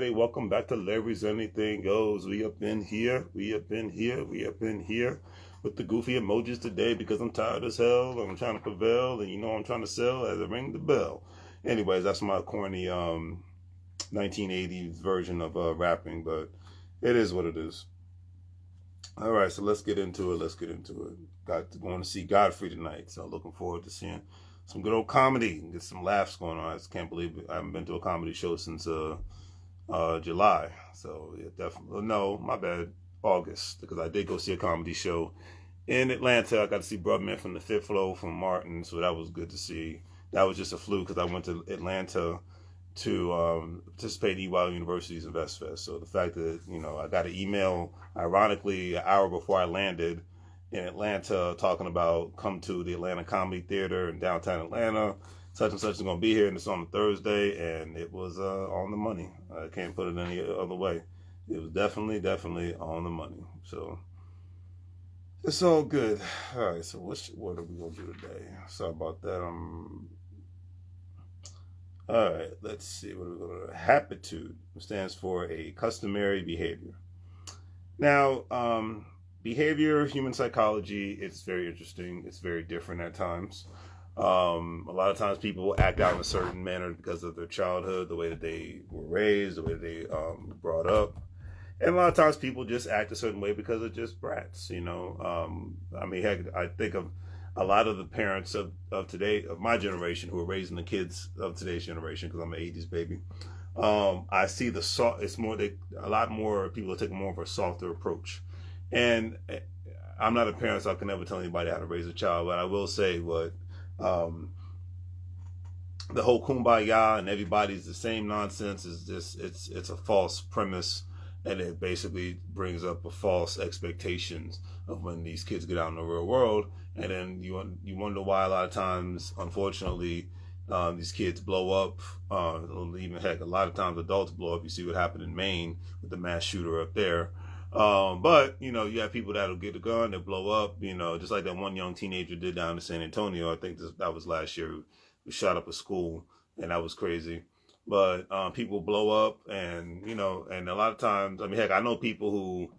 everybody. Welcome back to Larry's Anything Goes. We up in here with the goofy emojis today because I'm tired as hell and I'm trying to prevail and I'm trying to sell as I ring the bell. Anyways, that's my corny 1980s version of rapping, but it is what it is. All right, so let's get into it. Going to see Godfrey tonight, so looking forward to seeing some good old comedy and get some laughs going on. I just can't believe it. I haven't been to a comedy show since July. So yeah, definitely. No, my bad. August, because I did go see a comedy show in Atlanta. I got to see Brotherman from the Fifth Flow from Martin, so that was good to see. That was just a fluke because I went to Atlanta to participate in EY University's InvestFest. So the fact that I got an email, ironically, an hour before I landed in Atlanta, talking about come to the Atlanta Comedy Theater in downtown Atlanta. Such and such is going to be here, and it's on a Thursday, and it was on the money. I can't put it any other way. It was definitely on the money. So it's all good. All right, so what are we going to do today? Sorry about that. All right, let's see. What are we going to do? Habitude stands for a customary behavior. Now, behavior, human psychology, it's very interesting. It's very different at times. A lot of times people will act out in a certain manner because of their childhood, the way that they were raised, the way they were brought up. And a lot of times people just act a certain way because they're just brats, I mean, heck, I think of a lot of the parents of today, of my generation, who are raising the kids of today's generation, because I'm an 80s baby. I see a lot more people are taking more of a softer approach. And I'm not a parent, so I can never tell anybody how to raise a child, but I will say the whole kumbaya and everybody's the same nonsense is just, it's a false premise, and it basically brings up a false expectations of when these kids get out in the real world. And then you wonder why a lot of times, unfortunately, these kids blow up. Even heck, a lot of times adults blow up. You see what happened in Maine with the mass shooter up there. But you have people that'll get a gun, they blow up, just like that one young teenager did down in San Antonio. I think that was last year, who shot up a school, and that was crazy. But people blow up, and and a lot of times, I mean, heck, I know people who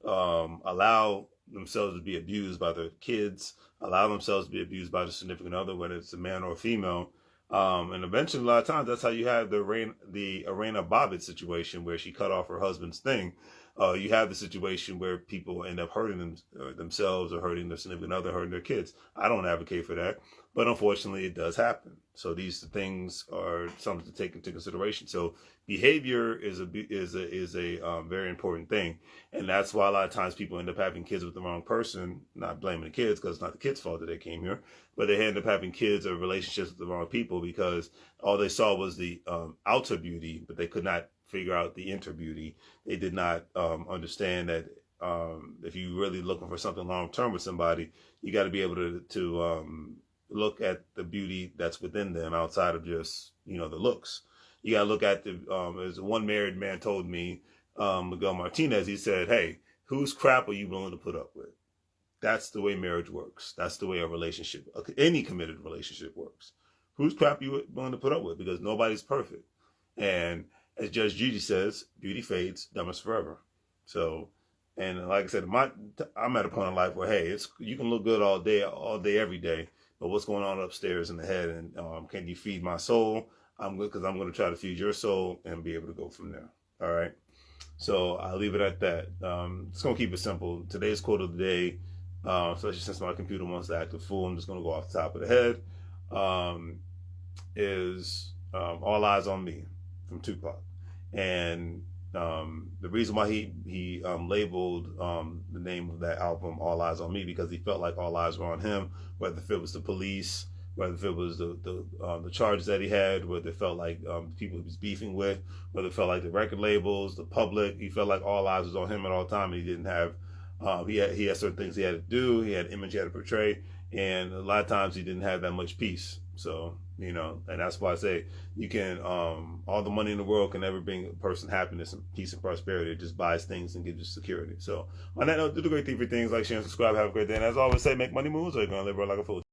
allow themselves to be abused by their kids, allow themselves to be abused by the significant other, whether it's a man or a female. And eventually, a lot of times, that's how you have the Arena Bobbitt situation, where she cut off her husband's thing. You have the situation where people end up hurting themselves or hurting their significant other, hurting their kids. I don't advocate for that, but unfortunately, it does happen. So these things are something to take into consideration. So behavior is a very important thing, and that's why a lot of times people end up having kids with the wrong person. Not blaming the kids, because it's not the kids' fault that they came here, but they end up having kids or relationships with the wrong people because all they saw was the outer beauty, but they could not figure out the inner beauty. They did not understand that if you're really looking for something long term with somebody, you got to be able to look at the beauty that's within them outside of just the looks. You got to look at as one married man told me, Miguel Martinez. He said, "Hey, whose crap are you willing to put up with?" That's the way marriage works. That's the way a relationship, any committed relationship, works. Whose crap are you willing to put up with? Because nobody's perfect, and as Judge Judy says, beauty fades, dumb is forever. So, and like I said, I'm at a point in life where, hey, you can look good all day, every day, but what's going on upstairs in the head? And can you feed my soul? I'm good, because I'm going to try to feed your soul and be able to go from there. All right. So I'll leave it at that. Just going to keep it simple. Today's quote of the day, especially since my computer wants to act a fool, I'm just going to go off the top of the head, is All Eyes on Me from Tupac. And the reason why he labeled the name of that album All Eyes on Me, because he felt like all eyes were on him, whether if it was the police, whether if it was the charges that he had, whether it felt like people he was beefing with, whether it felt like the record labels, the public. He felt like all eyes was on him at all time, and he didn't have he had certain things he had to do, he had an image he had to portray, and a lot of times he didn't have that much peace. So and that's why I say you can all the money in the world can never bring a person happiness and peace and prosperity. It just buys things and gives you security. So on that note, do the great thing for things like share and subscribe. Have a great day, and as I always say, make money moves, or you're gonna live like a fool.